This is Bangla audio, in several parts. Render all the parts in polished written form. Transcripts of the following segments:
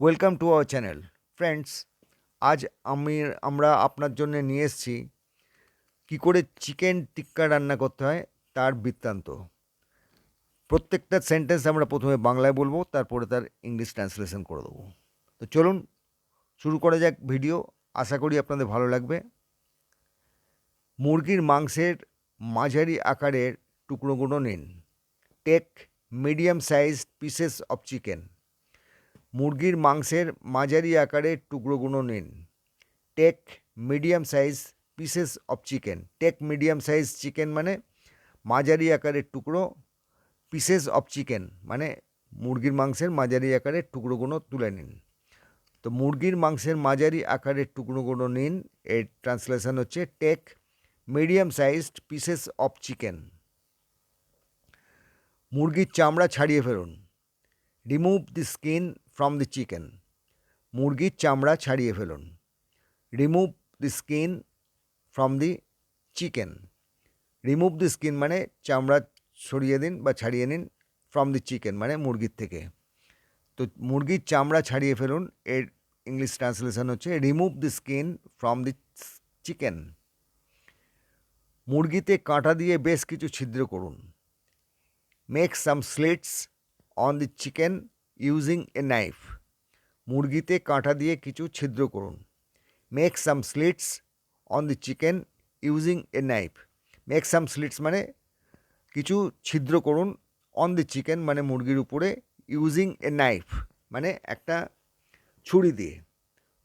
Welcome to our channel friends. আজ আমরা আপনার জন্য নিয়ে এসেছি কী করে চিকেন টিক্কা রান্না করতে হয় তার বৃত্তান্ত। প্রত্যেকটা সেন্টেন্স আমরা প্রথমে বাংলায় বলবো, তারপরে তার ইংলিশ ট্রান্সলেশন করে দেবো। তো চলুন শুরু করা যাক ভিডিও। আশা করি আপনাদের ভালো লাগবে। মুরগির মাংসের মাঝারি আকারের টুকরোগুলো নিন। Take medium size pieces of chicken. মুরগির মাংসের মাঝারি আকারের টুকরোগুলো নিন। Take medium size pieces of chicken. Take medium size chicken মানে মাঝারি আকারের টুকরো, পিসেস অফ চিকেন মানে মুরগির মাংসের মাঝারি আকারের টুকরোগুলো তুলে নিন। তো মুরগির মাংসের মাঝারি আকারের টুকরোগুলো নিন, এর ট্রান্সলেশন হচ্ছে take medium sized pieces of chicken. মুরগির চামড়া ছাড়িয়ে ফেলুন। Remove the skin from the chicken. মুরগির চামড়া ছাড়িয়ে ফেলুন। Remove the skin from the chicken. Remove the skin মানে চামড়া সরিয়ে দিন বা ছাড়িয়ে নিন, ফ্রম দি চিকেন মানে মুরগির থেকে। তো মুরগির চামড়া ছাড়িয়ে ফেলুন, এর ইংলিশ ট্রান্সলেশন হচ্ছে remove the skin from the chicken. মুরগিতে কাঁটা দিয়ে বেশ কিছু ছিদ্র করুন। Make some slits on the chicken using a knife. মুরগিতে কাঁটা দিয়ে কিছু ছিদ্র করুন। Make some slits on the chicken using a knife. Make some slits মানে কিছু ছিদ্র করুন, অন দি চিকেন মানে মুরগির উপরে, ইউজিং এ নাইফ মানে একটা ছুরি দিয়ে।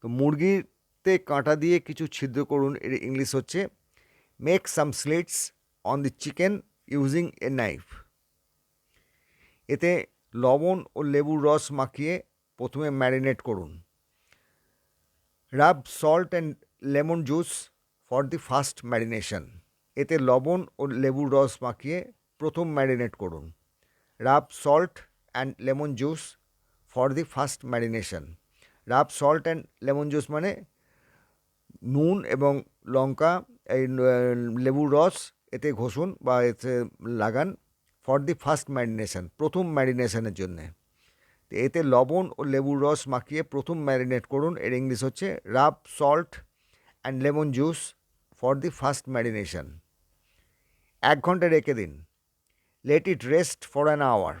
তো মুরগিতে কাঁটা দিয়ে কিছু ছিদ্র করুন, এর ইংলিশ হচ্ছে make some slits on the chicken using a knife. এতে লবণ ও লেবুর রস মাখিয়ে প্রথমে ম্যারিনেট করুন। Rub salt and lemon juice for the first marination. এতে লবণ ও লেবুর রস মাখিয়ে প্রথম ম্যারিনেট করুন। Rub salt and lemon juice for the first marination. Rub salt and lemon juice মানে নুন এবং লঙ্কা, এই লেবুর রস এতে ঘষুন বা এতে লাগান, ফর দি ফার্স্ট ম্যারিনেশন প্রথম ম্যারিনেশনের জন্যে। এতে লবণ ও লেবুর রস মাখিয়ে প্রথম ম্যারিনেট করুন, এর ইংলিশ হচ্ছে rub salt and lemon juice for the first marination. 1 ঘন্টা রেখে দিন। Let it rest for an hour.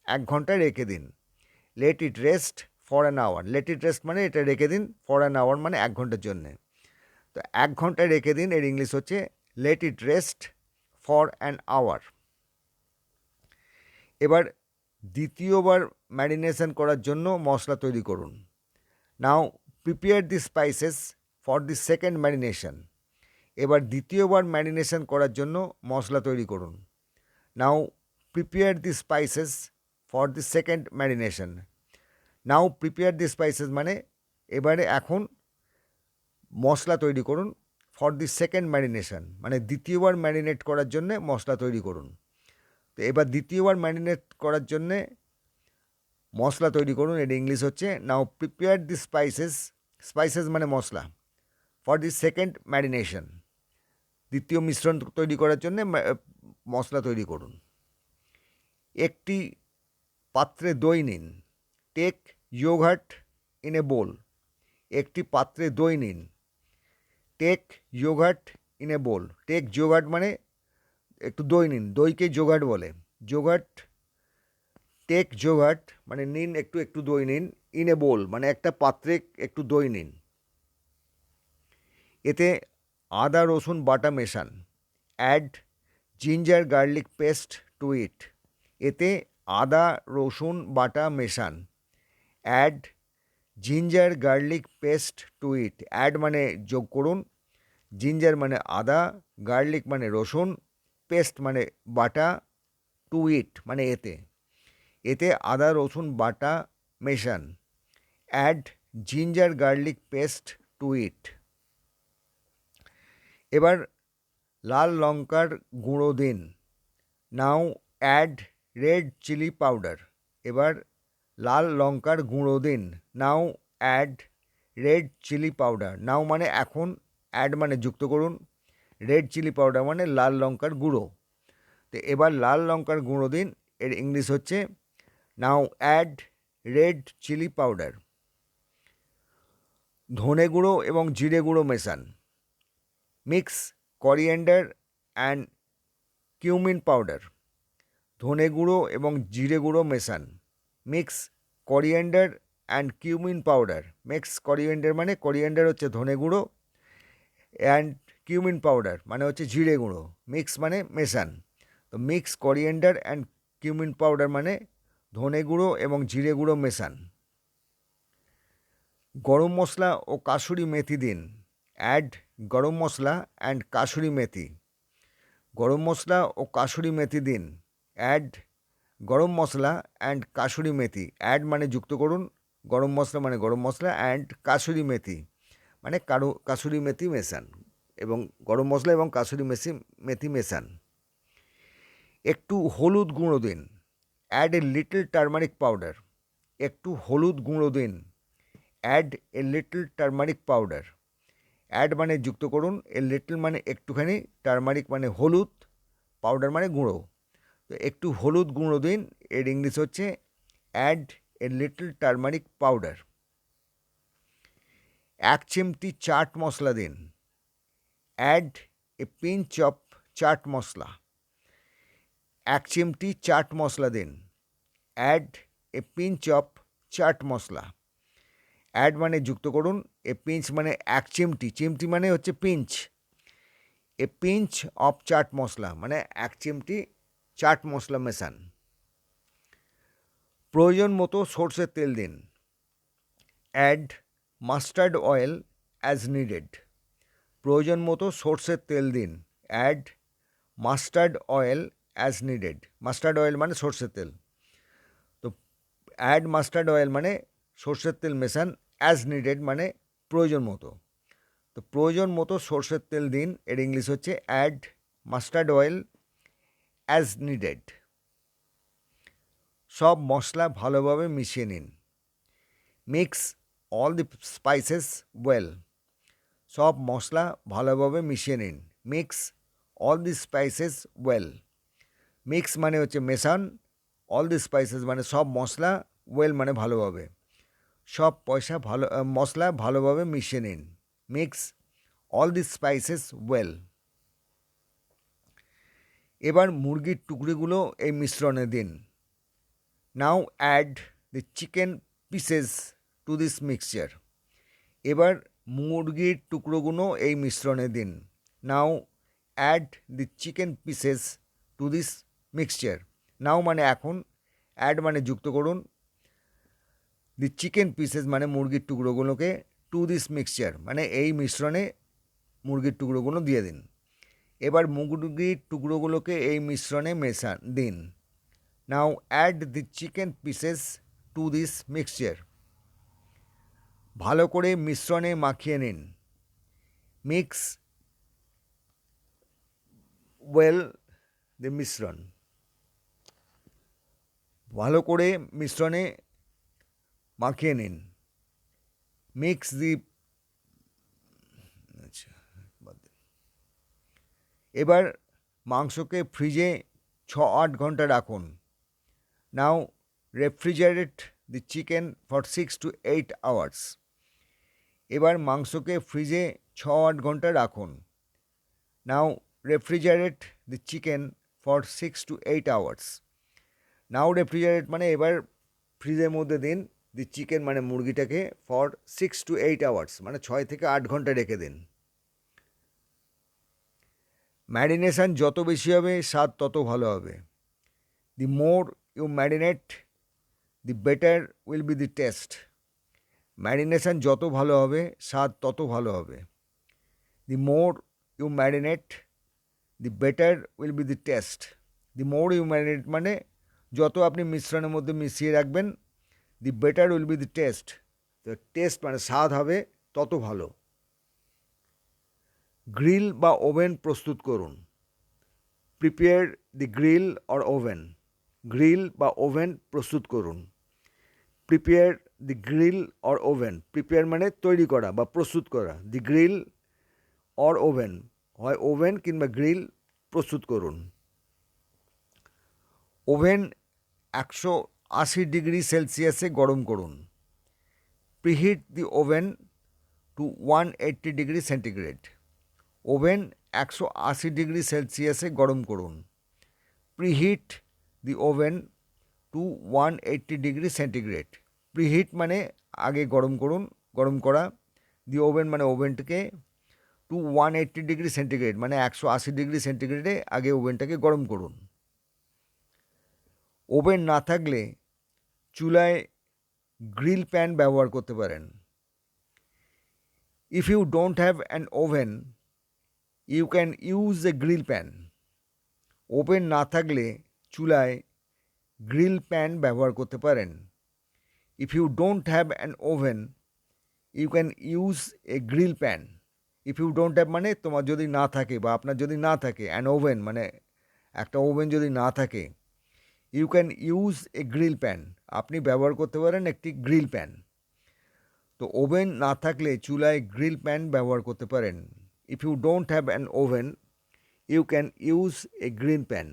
1 ঘন্টা রেখে দিন। Let it rest for an hour. Let it rest মানে এটা রেখে দিন, ফর অ্যান আওয়ার মানে 1 ঘন্টার জন্যে। তো 1 ঘন্টা রেখে দিন, এর ইংলিশ হচ্ছে let it rest for an hour. এবার দ্বিতীয়বার ম্যারিনেশন করার জন্য মশলা তৈরি করুন। Now prepare the spices for the second marination. এবার দ্বিতীয়বার ম্যারিনেশন করার জন্য মশলা তৈরি করুন। Now prepare the spices for the second marination. Now prepare the spices মানে এবারে এখন মশলা তৈরি করুন, ফর দি সেকেন্ড ম্যারিনেশন মানে দ্বিতীয়বার ম্যারিনেট করার জন্যে মশলা তৈরি করুন। তো এবার দ্বিতীয়বার ম্যারিনেট করার জন্যে মশলা তৈরি করুন, এর ইংলিশ হচ্ছে নাও প্রিপেয়ার দি স্পাইসেস। স্পাইসেস মানে মশলা, ফর দি সেকেন্ড ম্যারিনেশন দ্বিতীয় মিশ্রণ তৈরি করার জন্যে মশলা তৈরি করুন। একটি পাত্রে দই নিন। Take yoghurt in a bowl. একটি পাত্রে দই নিন। Take yoghurt in a bowl. Take yoghurt মানে একটু দই নিন, দইকে যোগার্ট বলে। যোগার্ট, টেক যোগার্ট মানে নিন একটু একটু দই নিন। ইন এ বোল মানে একটা পাত্রে একটু দই নিন। এতে আদা রসুন বাটা মেশান। Add ginger garlic paste to it. এতে আদা রসুন বাটা মেশান। Add ginger garlic paste to it. Add মানে যোগ করুন, জিঞ্জার মানে আদা, গার্লিক মানে রসুন, পেস্ট মানে বাটা, টু ইট মানে এতে। এতে আদা রসুন বাটা মেশান। Add ginger garlic paste to it. এবার লাল লঙ্কার গুঁড়ো দিন। Now add red chilli powder. এবার লাল লঙ্কার গুঁড়ো দিন। Now add red chilli powder. Now মানে এখন, অ্যাড মানে যুক্ত করুন, রেড চিলি পাউডার মানে লাল লঙ্কার গুঁড়ো। তো এবার লাল লঙ্কার গুঁড়ো দিন, এর ইংলিশ হচ্ছে now add red chilli powder. ধনে গুঁড়ো এবং জিরে গুঁড়ো মেশান। Mix coriander and cumin powder. ধনে গুঁড়ো এবং জিরে গুঁড়ো মেশান। Mix coriander and cumin powder. Mix coriander মানে করিয়েন্ডার হচ্ছে ধনে গুঁড়ো, অ্যান্ড কিউমিন পাউডার মানে হচ্ছে জিরে গুঁড়ো। মিক্স মানে মেশান। তো mix coriander and cumin powder মানে ধনে গুঁড়ো এবং জিরে গুঁড়ো মেশান। গরম মশলা ও কাসুরি মেথি দিন। অ্যাড গরম মশলা অ্যান্ড কাসুরি মেথি। গরম মশলা ও কাসুরি মেথি দিন। অ্যাড গরম মশলা অ্যান্ড কাসুরি মেথি। অ্যাড মানে যুক্ত করুন, গরম মশলা মানে গরম মশলা, অ্যান্ড কাসুরি মেথি মানে কাসুরি মেথি মেশান, এবং গরম মশলা এবং কাসুরি মেথি মেশান। একটু হলুদ গুঁড়ো দিন। Add a little turmeric powder. একটু হলুদ গুঁড়ো দিন। Add a little turmeric powder. Add মানে যুক্ত করুন, এ লিটল মানে একটুখানি, টার্মারিক মানে হলুদ, পাউডার মানে গুঁড়ো। তো একটু হলুদ গুঁড়ো দিন, এর ইংলিশ হচ্ছে add a little turmeric powder. 1 চিমটি চাট মশলা দিন। Add a pinch of chaat masala. 1 চিমটি চাট মশলা দিন। Add a pinch of chaat masala. Add মানে যুক্ত করুন, এ পিঞ্চ মানে 1 চিমটি, চিমটি মানে হচ্ছে pinch, a pinch of chaat masala মানে 1 চিমটি চাট মশলা মেশান। প্রয়োজন মতো সরষের তেল দিন। Add mustard oil as needed. প্রয়োজন মতো সরষের তেল দিন। Add mustard oil as needed. Mustard oil মানে সরষের তেল। তো অ্যাড মাস্টার্ড অয়েল মানে সরষের তেল মেশান, অ্যাজ নিডেড মানে প্রয়োজন মতো। তো প্রয়োজন মতো সরষের তেল দিন, এর ইংলিশ হচ্ছে add mustard oil as needed. সব মশলা ভালোভাবে মিশিয়ে নিন। Mix all the spices well. সব মশলা ভালোভাবে মিশিয়ে নিন। Mix all the spices well. Mix মানে হচ্ছে মেশান, অল দি স্পাইসেস মানে সব মশলা, ওয়েল মানে ভালোভাবে। সব মশলা ভালোভাবে মিশিয়ে নিন। Mix all the spices well. এবার মুরগির টুকরিগুলো এই মিশ্রণে দিন। Now add the chicken pieces to this mixture. এবার মুরগির টুকরোগুলো এই মিশ্রণে দিন। Now add the chicken pieces to this mixture. Now মানে এখন, অ্যাড মানে যুক্ত করুন, দি চিকেন পিসেস মানে মুরগির টুকরোগুলোকে, টু দিস মিক্সচার মানে এই মিশ্রণে মুরগির টুকরোগুলো দিয়ে দিন। এবার মুরগির টুকরোগুলোকে এই মিশ্রণে দিন। Now add the chicken pieces to this mixture. ভালো করে মিশ্রণে মাখিয়ে নিন। মিক্স ওয়েল দি মিশ্রণ। ভালো করে মিশ্রণে মাখিয়ে নিন। মিক্স দি এবার মাংসকে ফ্রিজে 6-8 ঘন্টা রাখুন। নাও refrigerate the chicken for 6 to 8 hours। এবার মাংসকে ফ্রিজে 6-8 ঘন্টা রাখুন। নাও refrigerate the chicken for 6 to 8 hours। Now refrigerate মানে এবার ফ্রিজের মধ্যে দিন, দি চিকেন মানে মুরগিটাকে, ফর 6 to 8 hours মানে 6 থেকে 8 ঘন্টা রেখে দিন। ম্যারিনেশন যত বেশি হবে স্বাদ তত ভালো হবে। The more you marinate the better will be the taste. Marination যত ভালো হবে স্বাদ তত ভালো হবে। The more you marinate the better will be the taste. The more you marinate মানে যত আপনি মিশ্রণের মধ্যে মিশিয়ে রাখবেন, the better will be the taste, তো টেস্ট মানে স্বাদ হবে তত ভালো। গ্রিল বা ওভেন প্রস্তুত করুন। Prepare the grill or oven. Grill বা ওভেন প্রস্তুত করুন। Prepare the grill or oven. Prepare মানে তৈরি করা বা প্রস্তুত করা। দি গ্রিল অর ওভেন, হয় ওভেন কিংবা গ্রিল প্রস্তুত করুন। ওভেন 180 ডিগ্রি সেলসিয়াসে গরম করুন। Preheat the oven to 180 degree centigrade. Oven 180 degree সেলসিয়াসে গরম করুন। Preheat the oven to 180 degree centigrade. Preheat মানে আগে গরম করুন, গরম করা। দি ওভেন মানে ওভেনটাকে টু 180 ডিগ্রি সেন্টিগ্রেড মানে 180 ডিগ্রি সেন্টিগ্রেডে আগে ওভেনটাকে গরম করুন। ওভেন না থাকলে চুলায় গ্রিল প্যান ব্যবহার করতে পারেন। If you don't have an oven you can use a grill pan. Oven না থাকলে চুলায় গ্রিল প্যান ব্যবহার করতে পারেন। If you don't have an oven you can use a grill pan. If you don't have মানে তোমার যদি না থাকে বা আপনার যদি না থাকে, অ্যান ওভেন মানে একটা ওভেন যদি না থাকে, you can use a grill pan আপনি ব্যবহার করতে পারেন একটি গ্রিল প্যান। তো ওভেন না থাকলে চুলায় গ্রিল প্যান ব্যবহার করতে পারেন। If you don't have an oven you can use a grill pan.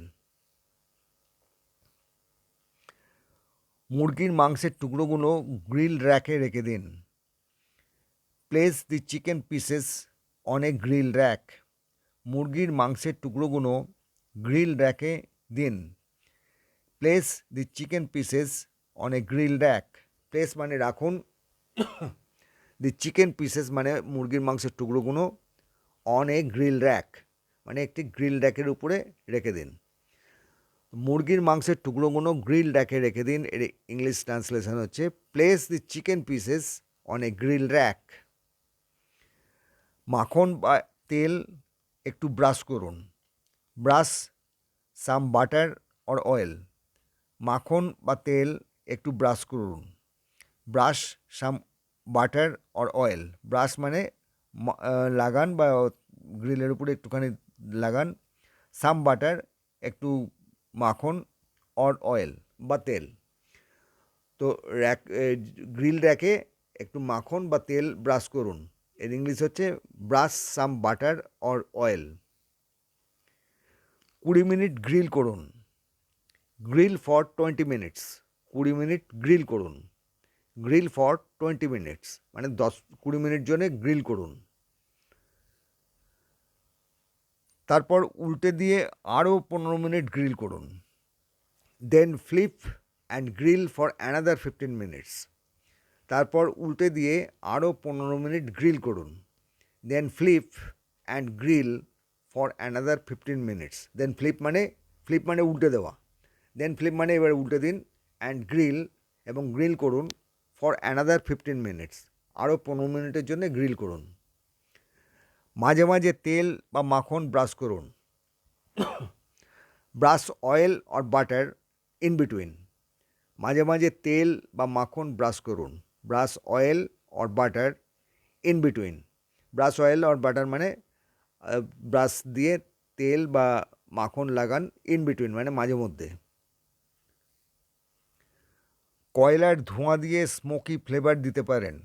মুরগির মাংসের টুকরোগুলো গ্রিল র্যাকে রেখে দিন। Place the chicken pieces on a grill rack. মুরগির মাংসের টুকরোগুলো গ্রিল র্যাকে দিন। Place the chicken pieces on a grill rack. Place মানে রাখুন, দি চিকেন পিসেস মানে মুরগির মাংসের টুকরোগুলো অন এ গ্রিল র্যাক মানে একটি গ্রিল র্যাকের উপরে রেখে দিন। মুরগির মাংসের টুকরোগুলো গ্রিল র্যাকে রেখে দিন, এর ইংলিশ ট্রান্সলেশন হচ্ছে place the chicken pieces on a grill rack. মাখন বা তেল একটু ব্রাশ করুন। Brush some butter or oil. মাখন বা তেল একটু ব্রাশ করুন। Brush some butter or oil. Brush মানে লাগান বা গ্রিলের উপরে একটুখানি লাগান। সাম বাটার একটু মাখন, অর অয়েল বা তেল। তো গ্রিল র্যাকে একটু মাখন বা তেল ব্রাশ করুন, এর ইংলিশ হচ্ছে brush some butter or oil. 20 minute grill করুন। Grill for 20 minutes. 20 minute grill করুন। গ্রিল ফর 20 মিনিটস মানে 20 মিনিট জন্য গ্রিল করুন। তারপর উল্টে দিয়ে আরও 15 মিনিট গ্রিল করুন। Then flip and grill for another 15 minutes. তারপর উল্টে দিয়ে আরও 15 মিনিট গ্রিল করুন। Then flip and grill for another 15 minutes. Then flip মানে উল্টে দেওয়া। দেন ফ্লিপ মানে এবার উল্টে দিন, অ্যান্ড গ্রিল এবং গ্রিল করুন ফর অ্যানাদার 15 মিনিটস আরও 15 মিনিটের জন্য গ্রিল করুন। মাঝে মাঝে তেল বা মাখন ব্রাশ করুন। Brush oil or butter in between. মাঝে মাঝে তেল বা মাখন ব্রাশ করুন। Brush oil or butter in between. Brush oil or butter মানে ব্রাশ দিয়ে তেল বা মাখন লাগান, ইন বিটুইন মানে মাঝে মধ্যে। কয়লার ধোঁয়া দিয়ে স্মোকি ফ্লেভার দিতে পারেন।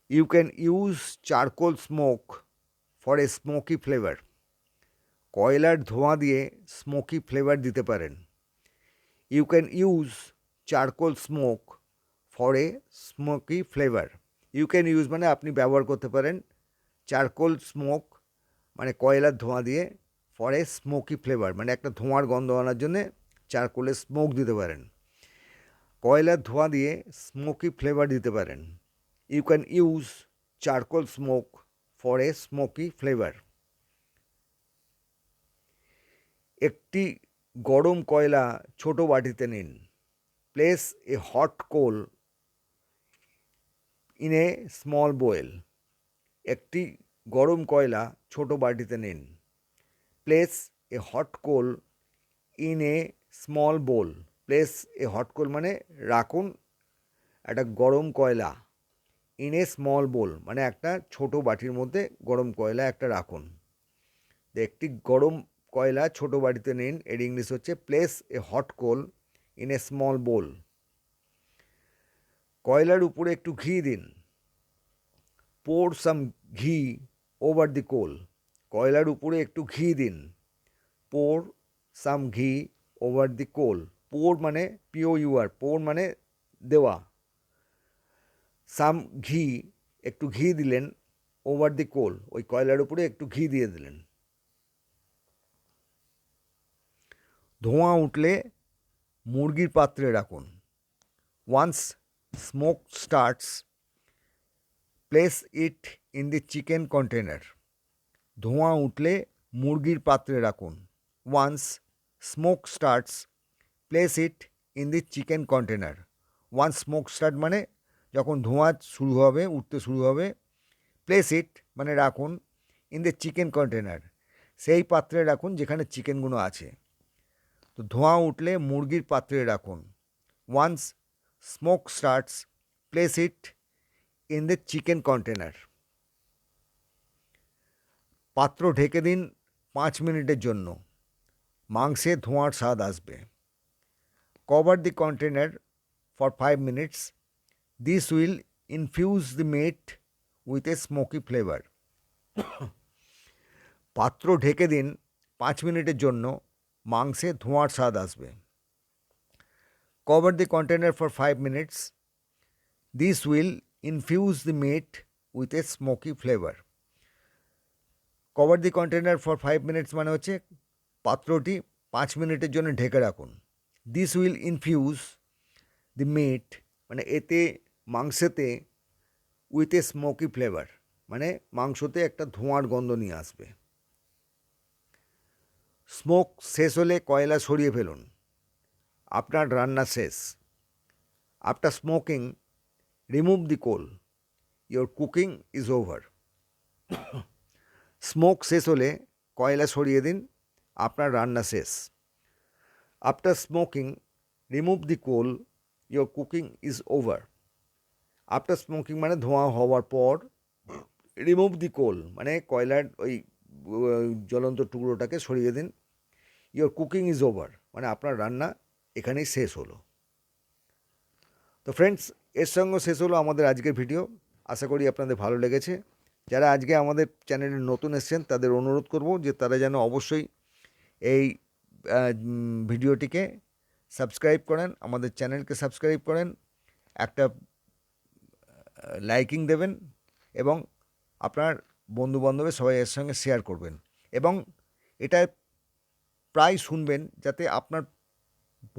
You can use charcoal smoke for a smoky flavour. কয়লার ধোঁয়া দিয়ে স্মোকি ফ্লেভার দিতে পারেন। You can use charcoal smoke for a smoky flavour. You can use মানে আপনি ব্যবহার করতে পারেন, চারকোল স্মোক মানে কয়লার ধোঁয়া দিয়ে, ফর এ স্মোকি ফ্লেভার মানে একটা ধোঁয়ার গন্ধ আনার জন্যে চারকোলের স্মোক দিতে পারেন। কয়লার ধোঁয়া দিয়ে স্মোকি ফ্লেভার দিতে পারেন। You can use charcoal smoke for a smoky flavour. একটি গরম কয়লা ছোট বাটিতে নিন। Place a hot coal in a small bowl. একটি গরম কয়লা ছোট বাটিতে নিন। Place a hot coal in a small bowl. Place a hot coal মানে রাখুন একটা গরম কয়লা, ইন এ স্মল বোল মানে একটা ছোট বাটির মধ্যে গরম কয়লা একটা রাখুন। একটি গরম কয়লা ছোট বাটিতে নিন, এর ইংলিশ হচ্ছে place a hot coal in a small bowl. কয়লার উপরে একটু ঘি দিন। পোর সাম ঘি ওভার দি কোল। কয়লার উপরে একটু ঘি দিন। পোর সাম ঘি ওভার দি কোল। পোর মানে POUR, পোর মানে দেওয়া। সাম ঘি একটু ঘি দিলেন ওভার দি কোল, ওই কয়লার উপরে একটু ঘি দিয়ে দিলেন। ধোঁয়া উঠলে মুরগির পাত্রে রাখুন। Once smoke starts place it in the chicken container. ধোঁয়া উঠলে মুরগির পাত্রে রাখুন। Once smoke starts place it in the chicken container. Once smoke start মানে যখন ধোঁয়া শুরু হবে, উঠতে শুরু হবে, প্লেস ইট মানে রাখুন, ইন দ্য চিকেন কন্টেনার সেই পাত্রে রাখুন যেখানে চিকেনগুলো আছে। তো ধোঁয়া উঠলে মুরগির পাত্রে রাখুন। Once smoke starts place it in the chicken container. পাত্র ঢেকে দিন 5 মিনিটের জন্য, মাংসে ধোঁয়ার স্বাদ আসবে। Cover the container for 5 minutes. This will infuse the meat with a smoky flavor. পাত্র ঢেকে দিন 5 মিনিটের জন্য, মাংসে ধোঁয়ার স্বাদ আসবে। Cover the container for 5 minutes. This will infuse the meat with a smoky flavor. Cover the container for 5 minutes মানে হচ্ছে পাত্রটি 5 মিনিটের জন্য ঢেকে রাখুন। This will infuse the meat মানে এতে মাংসেতে উইথ এ স্মোকি ফ্লেভার মানে মাংসতে একটা ধোঁয়ার গন্ধ নিয়ে আসবে। স্মোক শেষ হলে কয়লা সরিয়ে ফেলুন, আপনার রান্না শেষ। After smoking remove the coal, your cooking is over. Smoke শেষ হলে কয়লা সরিয়ে দিন, আপনার রান্না শেষ। After smoking remove the coal, your cooking is over. After smoking মানে ধোঁয়া হওয়ার পর, রিমুভ দি কোল মানে কয়লার ওই জ্বলন্ত টুকরোটাকে সরিয়ে দিন, ইয়োর কুকিং ইজ ওভার মানে আপনার রান্না এখানেই শেষ হলো। তো ফ্রেন্ডস, এর সঙ্গে শেষ হলো আমাদের আজকের ভিডিও। আশা করি আপনাদের ভালো লেগেছে। যারা আজকে আমাদের চ্যানেলে নতুন এসেছেন তাদের অনুরোধ করব যে তারা যেন অবশ্যই এই ভিডিওটিকে সাবস্ক্রাইব করেন, আমাদের চ্যানেলকে সাবস্ক্রাইব করেন, একটা লাইকিং দেবেন এবং আপনার বন্ধুবান্ধবের সবাই এর সঙ্গে শেয়ার করবেন এবং এটা প্রায় শুনবেন যাতে আপনার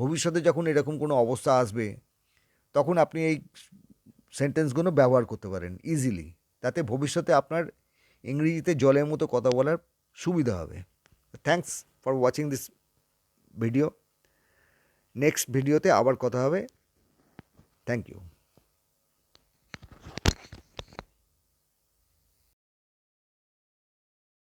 ভবিষ্যতে যখন এরকম কোনো অবস্থা আসবে তখন আপনি এই সেন্টেন্সগুলো ব্যবহার করতে পারেন ইজিলি, তাতে ভবিষ্যতে আপনার ইংরেজিতে জলের মতো কথা বলার সুবিধা হবে। Thanks for watching this video. Next ভিডিওতে আবার কথা হবে। Thank you.